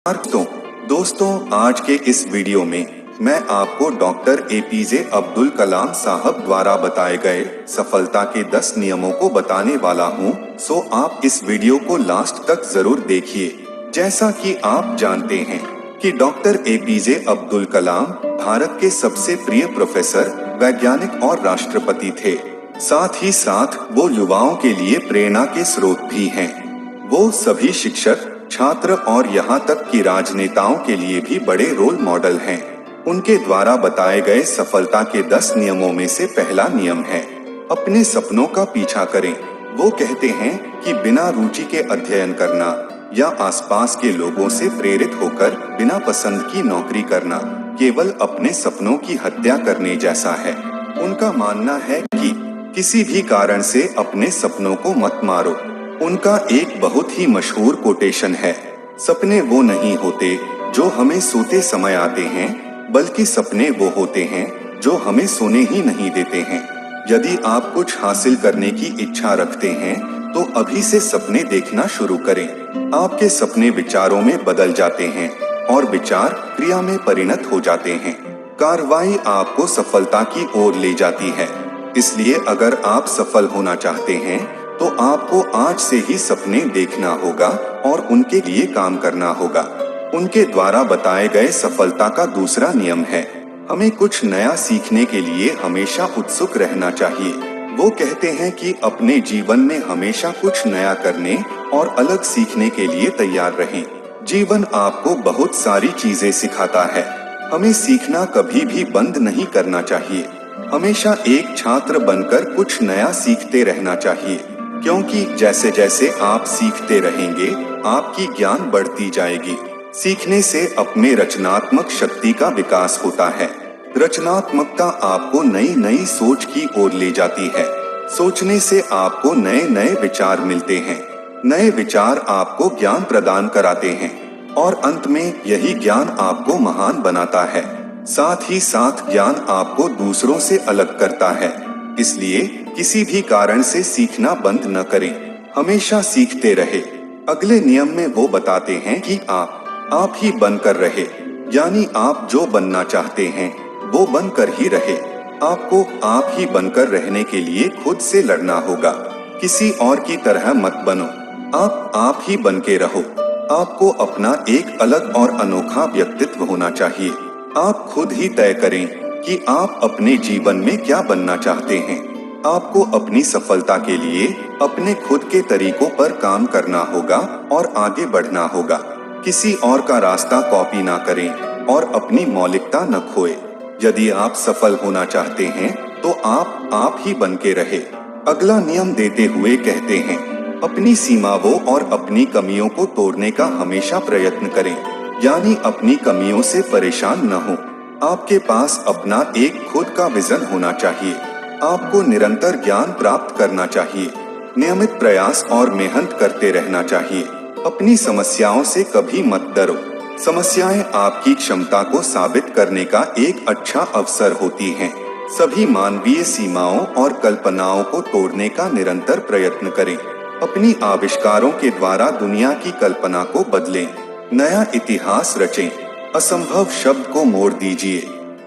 दोस्तों आज के इस वीडियो में मैं आपको डॉक्टर एपीजे अब्दुल कलाम साहब द्वारा बताए गए सफलता के 10 नियमों को बताने वाला हूं। सो आप इस वीडियो को लास्ट तक जरूर देखिए। जैसा कि आप जानते हैं कि डॉक्टर एपीजे अब्दुल कलाम भारत के सबसे प्रिय प्रोफेसर, वैज्ञानिक और राष्ट्रपति थे। साथ ही साथ वो युवाओं के लिए प्रेरणा के स्रोत भी हैं। वो सभी शिक्षक, छात्र और यहाँ तक कि राजनेताओं के लिए भी बड़े रोल मॉडल हैं। उनके द्वारा बताए गए सफलता के 10 नियमों में से पहला नियम है अपने सपनों का पीछा करें। वो कहते हैं कि बिना रुचि के अध्ययन करना या आसपास के लोगों से प्रेरित होकर बिना पसंद की नौकरी करना केवल अपने सपनों की हत्या करने जैसा है। उनका मानना है कि किसी भी कारण से अपने सपनों को मत मारो। उनका एक बहुत ही मशहूर कोटेशन है, सपने वो नहीं होते जो हमें सोते समय आते हैं, बल्कि सपने वो होते हैं जो हमें सोने ही नहीं देते हैं। यदि आप कुछ हासिल करने की इच्छा रखते हैं तो अभी से सपने देखना शुरू करें। आपके सपने विचारों में बदल जाते हैं और विचार क्रिया में परिणत हो जाते हैं। कार्रवाई आपको सफलता की ओर ले जाती है। इसलिए अगर आप सफल होना चाहते हैं तो आपको आज से ही सपने देखना होगा और उनके लिए काम करना होगा। उनके द्वारा बताए गए सफलता का दूसरा नियम है हमें कुछ नया सीखने के लिए हमेशा उत्सुक रहना चाहिए। वो कहते हैं कि अपने जीवन में हमेशा कुछ नया करने और अलग सीखने के लिए तैयार रहें। जीवन आपको बहुत सारी चीजें सिखाता है। हमें सीखना कभी भी बंद नहीं करना चाहिए। हमेशा एक छात्र बनकर कुछ नया सीखते रहना चाहिए, क्योंकि जैसे जैसे आप सीखते रहेंगे आपकी ज्ञान बढ़ती जाएगी। सीखने से अपने रचनात्मक शक्ति का विकास होता है। रचनात्मकता आपको नई नई सोच की ओर ले जाती है। सोचने से आपको नए नए विचार मिलते हैं। नए विचार आपको ज्ञान प्रदान कराते हैं और अंत में यही ज्ञान आपको महान बनाता है। साथ ही साथ ज्ञान आपको दूसरों से अलग करता है। इसलिए किसी भी कारण से सीखना बंद न करें, हमेशा सीखते रहे। अगले नियम में वो बताते हैं कि आप ही बनकर रहे, यानी आप जो बनना चाहते हैं वो बनकर ही रहे। आपको आप ही बनकर रहने के लिए खुद से लड़ना होगा। किसी और की तरह मत बनो, आप ही बन के रहो। आपको अपना एक अलग और अनोखा व्यक्तित्व होना चाहिए। आप खुद ही तय करें कि आप अपने जीवन में क्या बनना चाहते हैं। आपको अपनी सफलता के लिए अपने खुद के तरीकों पर काम करना होगा और आगे बढ़ना होगा। किसी और का रास्ता कॉपी ना करें और अपनी मौलिकता न खोए। यदि आप सफल होना चाहते हैं तो आप ही बन के रहे। अगला नियम देते हुए कहते हैं अपनी सीमाओं और अपनी कमियों को तोड़ने का हमेशा प्रयत्न करें, यानी अपनी कमियों से परेशान न हो। आपके पास अपना एक खुद का विजन होना चाहिए। आपको निरंतर ज्ञान प्राप्त करना चाहिए। नियमित प्रयास और मेहनत करते रहना चाहिए। अपनी समस्याओं से कभी मत डरो। समस्याएं आपकी क्षमता को साबित करने का एक अच्छा अवसर होती हैं। सभी मानवीय सीमाओं और कल्पनाओं को तोड़ने का निरंतर प्रयत्न करें। अपनी आविष्कारों के द्वारा दुनिया की कल्पना को बदलें। नया इतिहास रचें। असंभव शब्द को मोड़ दीजिए।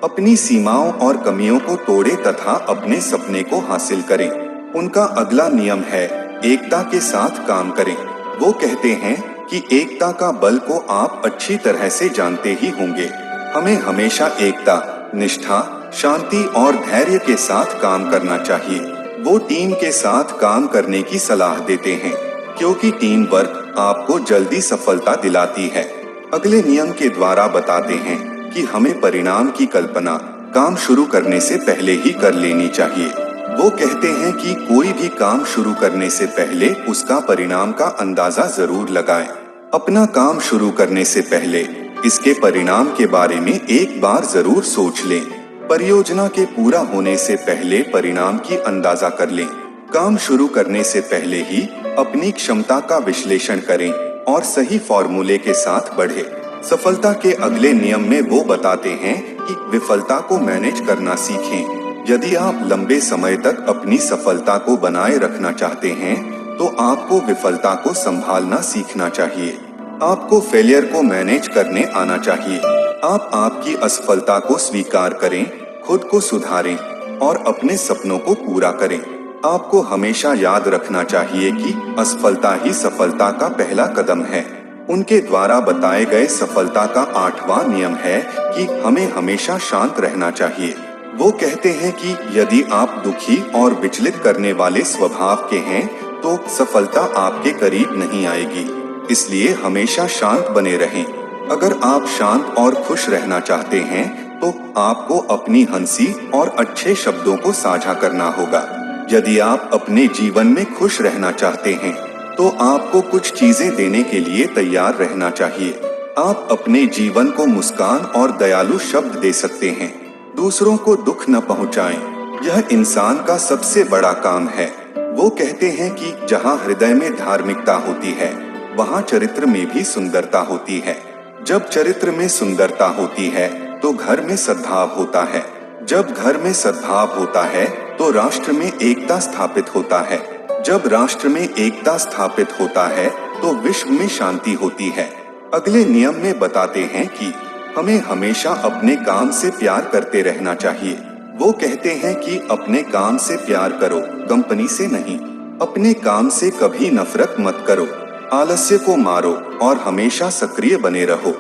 अपनी सीमाओं और कमियों को तोड़े तथा अपने सपने को हासिल करें। उनका अगला नियम है एकता के साथ काम करें। वो कहते हैं कि एकता का बल को आप अच्छी तरह से जानते ही होंगे। हमें हमेशा एकता, निष्ठा, शांति और धैर्य के साथ काम करना चाहिए। वो टीम के साथ काम करने की सलाह देते हैं, क्योंकि टीम वर्क आपको जल्दी सफलता दिलाती है। अगले नियम के द्वारा बताते हैं कि हमें परिणाम की कल्पना काम शुरू करने से पहले ही कर लेनी चाहिए। वो कहते हैं कि कोई भी काम शुरू करने से पहले उसका परिणाम का अंदाजा जरूर लगाएं। अपना काम शुरू करने से पहले इसके परिणाम के बारे में एक बार जरूर सोच लें। परियोजना के पूरा होने से पहले परिणाम की अंदाजा कर लें। काम शुरू करने से पहले ही अपनी क्षमता का विश्लेषण करें और सही फॉर्मूले के साथ बढ़े। सफलता के अगले नियम में वो बताते हैं कि विफलता को मैनेज करना सीखें। यदि आप लंबे समय तक अपनी सफलता को बनाए रखना चाहते हैं तो आपको विफलता को संभालना सीखना चाहिए। आपको फेलियर को मैनेज करने आना चाहिए। आप आपकी असफलता को स्वीकार करें, खुद को सुधारें और अपने सपनों को पूरा करें। आपको हमेशा याद रखना चाहिए कि असफलता ही सफलता का पहला कदम है। उनके द्वारा बताए गए सफलता का 8वां नियम है कि हमें हमेशा शांत रहना चाहिए। वो कहते हैं कि यदि आप दुखी और विचलित करने वाले स्वभाव के हैं, तो सफलता आपके करीब नहीं आएगी। इसलिए हमेशा शांत बने रहें। अगर आप शांत और खुश रहना चाहते हैं, तो आपको अपनी हंसी और अच्छे शब्दों को साझा करना होगा। यदि आप अपने जीवन में खुश रहना चाहते हैं, तो आपको कुछ चीजें देने के लिए तैयार रहना चाहिए। आप अपने जीवन को मुस्कान और दयालु शब्द दे सकते हैं। दूसरों को दुख न पहुंचाएं। यह इंसान का सबसे बड़ा काम है। वो कहते हैं कि जहां हृदय में धार्मिकता होती है, वहां चरित्र में भी सुंदरता होती है। जब चरित्र में सुंदरता होती है, तो घर में सद्भाव होता है। जब घर में सद्भाव होता है, तो राष्ट्र में एकता स्थापित होता है। जब राष्ट्र में एकता स्थापित होता है, तो विश्व में शांति होती है। अगले नियम में बताते हैं कि हमें हमेशा अपने काम से प्यार करते रहना चाहिए। वो कहते हैं कि अपने काम से प्यार करो, कंपनी से नहीं। अपने काम से कभी नफरत मत करो। आलस्य को मारो और हमेशा सक्रिय बने रहो।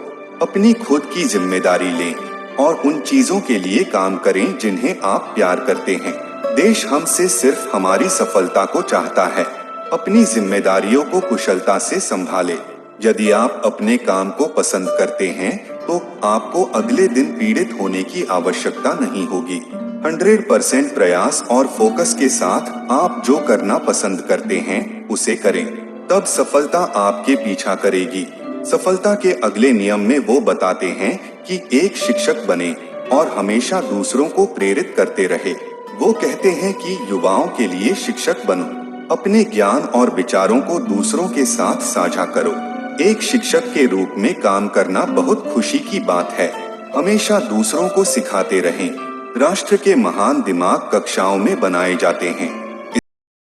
अपनी खुद की जिम्मेदारी लें और उन चीजों के लिए काम करें जिन्हें आप प्यार करते हैं। देश हमसे सिर्फ हमारी सफलता को चाहता है। अपनी जिम्मेदारियों को कुशलता से संभालें। यदि आप अपने काम को पसंद करते हैं, तो आपको अगले दिन पीड़ित होने की आवश्यकता नहीं होगी। 100% प्रयास और फोकस के साथ आप जो करना पसंद करते हैं, उसे करें। तब सफलता आपके पीछा करेगी। सफलता के अगले नियम में वो बताते हैं कि एक शिक्षक बने और हमेशा दूसरों को प्रेरित करते रहे। वो कहते हैं कि युवाओं के लिए शिक्षक बनो। अपने ज्ञान और विचारों को दूसरों के साथ साझा करो। एक शिक्षक के रूप में काम करना बहुत खुशी की बात है। हमेशा दूसरों को सिखाते रहें। राष्ट्र के महान दिमाग कक्षाओं में बनाए जाते हैं।